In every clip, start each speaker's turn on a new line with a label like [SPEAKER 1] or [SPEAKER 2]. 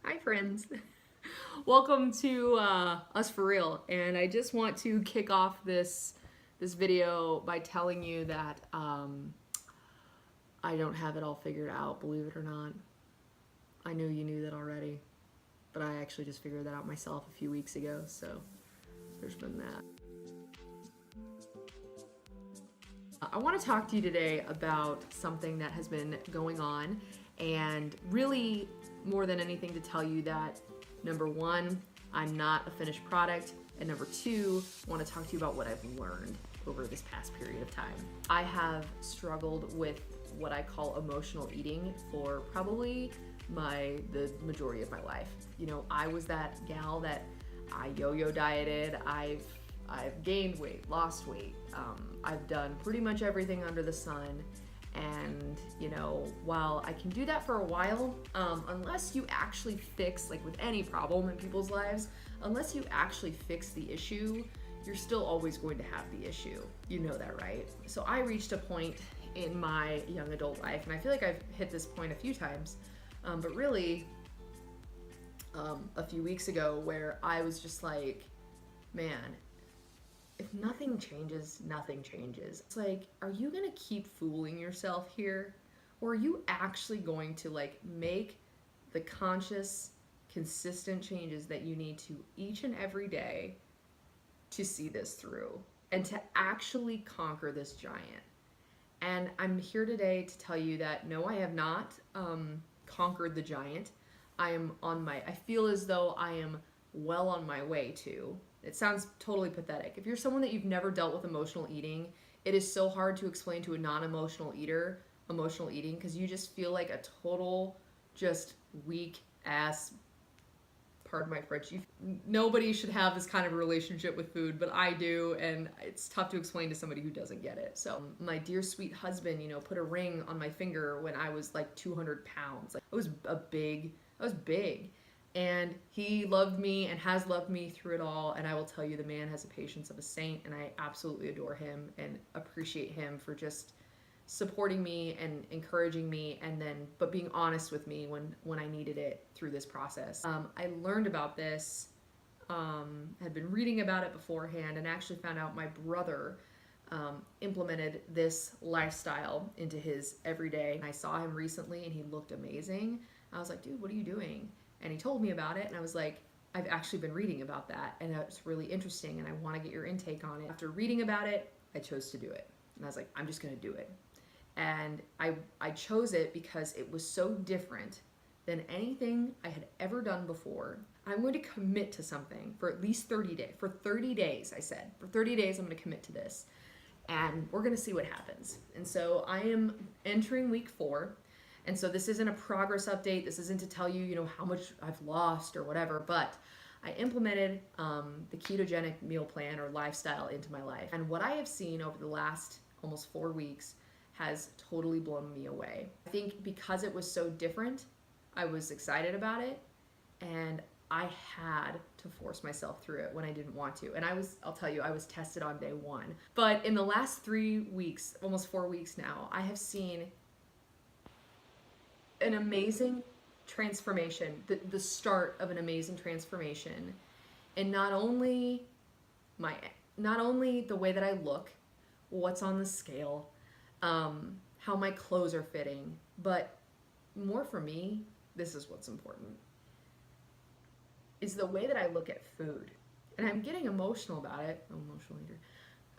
[SPEAKER 1] Hi friends. Welcome to Us For Real, and I just want to kick off this video by telling you that I don't have it all figured out, believe it or not. I knew you knew that already, but I actually just figured that out myself a few weeks ago, so there's been that. I want to talk to you today about something that has been going on, and really more than anything to tell you that number one, I'm not a finished product, and number two, I want to talk to you about what I've learned over this past period of time. I have struggled with what I call emotional eating for probably the majority of my life. You know, I was that gal that I yo-yo dieted. I've gained weight, lost weight. I've done pretty much everything under the sun. And, you know, while I can do that for a while, unless you actually fix, like with any problem in people's lives, unless you actually fix the issue, you're still always going to have the issue. You know that, right? So I reached a point in my young adult life, and I feel like I've hit this point a few times, but really a few weeks ago where I was just like, man, if nothing changes, nothing changes. It's like, are you gonna keep fooling yourself here? Or are you actually going to like make the conscious, consistent changes that you need to each and every day to see this through and to actually conquer this giant? And I'm here today to tell you that no, I have not conquered the giant. I feel as though I am well on my way to. It sounds totally pathetic. If you're someone that you've never dealt with emotional eating, it is so hard to explain to a non-emotional eater emotional eating because you just feel like a total, just weak ass, pardon my French. Nobody should have this kind of relationship with food, but I do, and it's tough to explain to somebody who doesn't get it. So my dear sweet husband, you know, put a ring on my finger when I was like 200 pounds. Like, I was big. And he loved me and has loved me through it all. And I will tell you, the man has the patience of a saint, and I absolutely adore him and appreciate him for just supporting me and encouraging me, and then but being honest with me when I needed it through this process. I learned about this, had been reading about it beforehand, and actually found out my brother implemented this lifestyle into his everyday. I saw him recently and he looked amazing. I was like, dude, what are you doing? And he told me about it, and I was like, I've actually been reading about that, and it's really interesting, and I want to get your intake on it. After reading about it, I chose to do it. And I was like, I'm just going to do it. And I chose it because it was so different than anything I had ever done before. I'm going to commit to something for at least 30 days. For 30 days, I said. For 30 days, I'm going to commit to this. And we're going to see what happens. And so I am entering week 4. And so this isn't a progress update. This isn't to tell you, you know, how much I've lost or whatever, but I implemented the ketogenic meal plan or lifestyle into my life. And what I have seen over the last almost 4 weeks has totally blown me away. I think because it was so different, I was excited about it, and I had to force myself through it when I didn't want to. And I'll tell you, I was tested on day 1. But in the last 3 weeks, almost 4 weeks now, I have seen an amazing transformation, the start of an amazing transformation. And not only the way that I look, what's on the scale, how my clothes are fitting, but more for me, this is what's important, is the way that I look at food. And I'm getting emotional about it. I'm an emotional eater.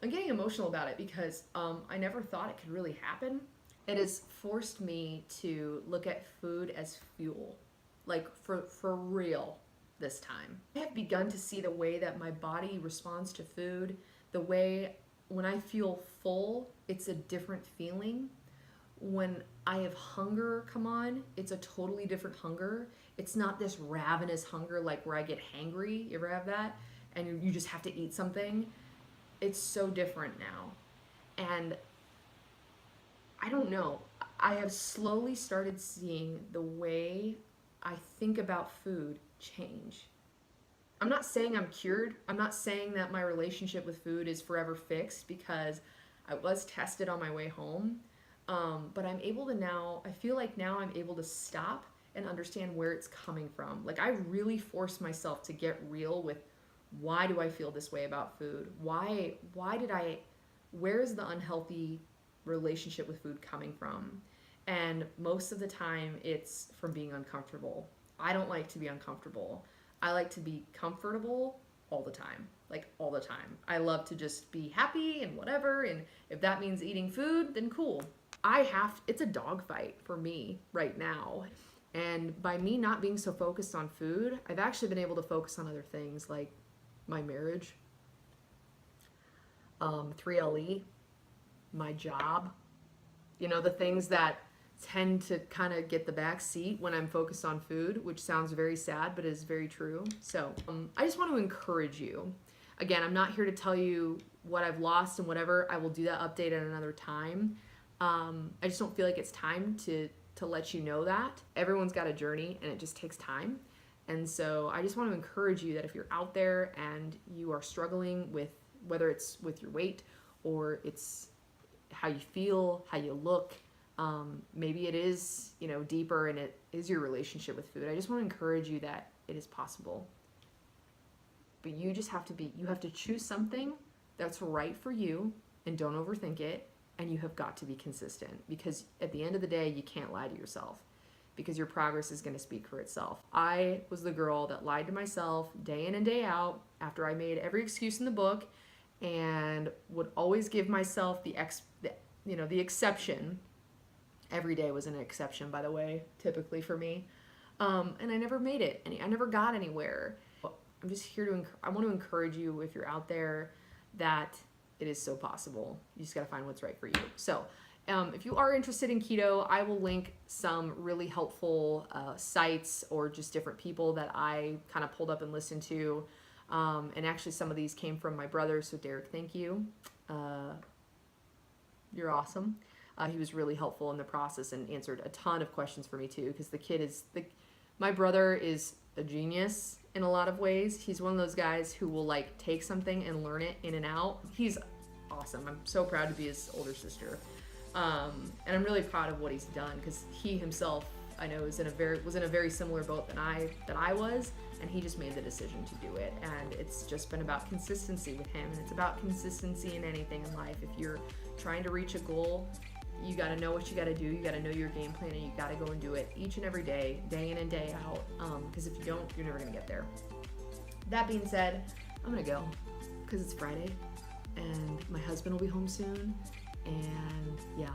[SPEAKER 1] I'm getting emotional about it because I never thought it could really happen. It has forced me to look at food as fuel, like for real this time. I have begun to see the way that my body responds to food, the way when I feel full, it's a different feeling. When I have hunger come on, it's a totally different hunger. It's not this ravenous hunger like where I get hangry. You ever have that? And you just have to eat something. It's so different now. And I don't know. I have slowly started seeing the way I think about food change. I'm not saying I'm cured. I'm not saying that my relationship with food is forever fixed because I was tested on my way home. But I'm able to now, I feel like now I'm able to stop and understand where it's coming from. Like, I really force myself to get real with, why do I feel this way about food? Where is the unhealthy relationship with food coming from? And most of the time it's from being uncomfortable. I don't like to be uncomfortable. I like to be comfortable all the time, like all the time. I love to just be happy and whatever, and if that means eating food, then cool. It's a dogfight for me right now. And by me not being so focused on food, I've actually been able to focus on other things like my marriage, 3LE, my job, the things that tend to kind of get the back seat when I'm focused on food, which sounds very sad, but is very true. So I just want to encourage you. Again, I'm not here to tell you what I've lost and whatever. I will do that update at another time. I just don't feel like it's time to let you know that. Everyone's got a journey and it just takes time. And so I just want to encourage you that if you're out there and you are struggling with, whether it's with your weight or it's how you feel, how you look, maybe it is, deeper, and it is your relationship with food. I just want to encourage you that it is possible. But you just have to choose something that's right for you, and don't overthink it, and you have got to be consistent, because at the end of the day, you can't lie to yourself, because your progress is going to speak for itself. I was the girl that lied to myself day in and day out after I made every excuse in the book, and would always give myself the exception. Every day was an exception, by the way, typically for me. And I never made it, and I never got anywhere. I'm just here I want to encourage you, if you're out there, that it is so possible. You just got to find what's right for you. So if you are interested in keto, I will link some really helpful sites or just different people that I kind of pulled up and listened to. And actually some of these came from my brother. So Derek, thank you. You're awesome. He was really helpful in the process and answered a ton of questions for me too, because my brother is a genius in a lot of ways. He's one of those guys who will like take something and learn it in and out. He's awesome. I'm so proud to be his older sister. And I'm really proud of what he's done, because he himself, I know, was in a very similar boat than I was, and he just made the decision to do it. And it's just been about consistency with him, and it's about consistency in anything in life. If you're trying to reach a goal, you got to know what you got to do. You got to know your game plan, and you got to go and do it each and every day, day in and day out. Because if you don't, you're never going to get there. That being said, I'm going to go because it's Friday and my husband will be home soon. And yeah,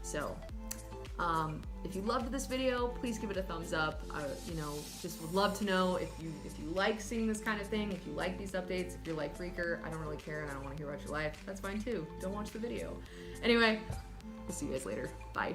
[SPEAKER 1] so if you loved this video, please give it a thumbs up. Just would love to know if you like seeing this kind of thing, if you like these updates, if you're like, Freaker, I don't really care and I don't want to hear about your life. That's fine too. Don't watch the video. Anyway, I'll see you guys later. Bye.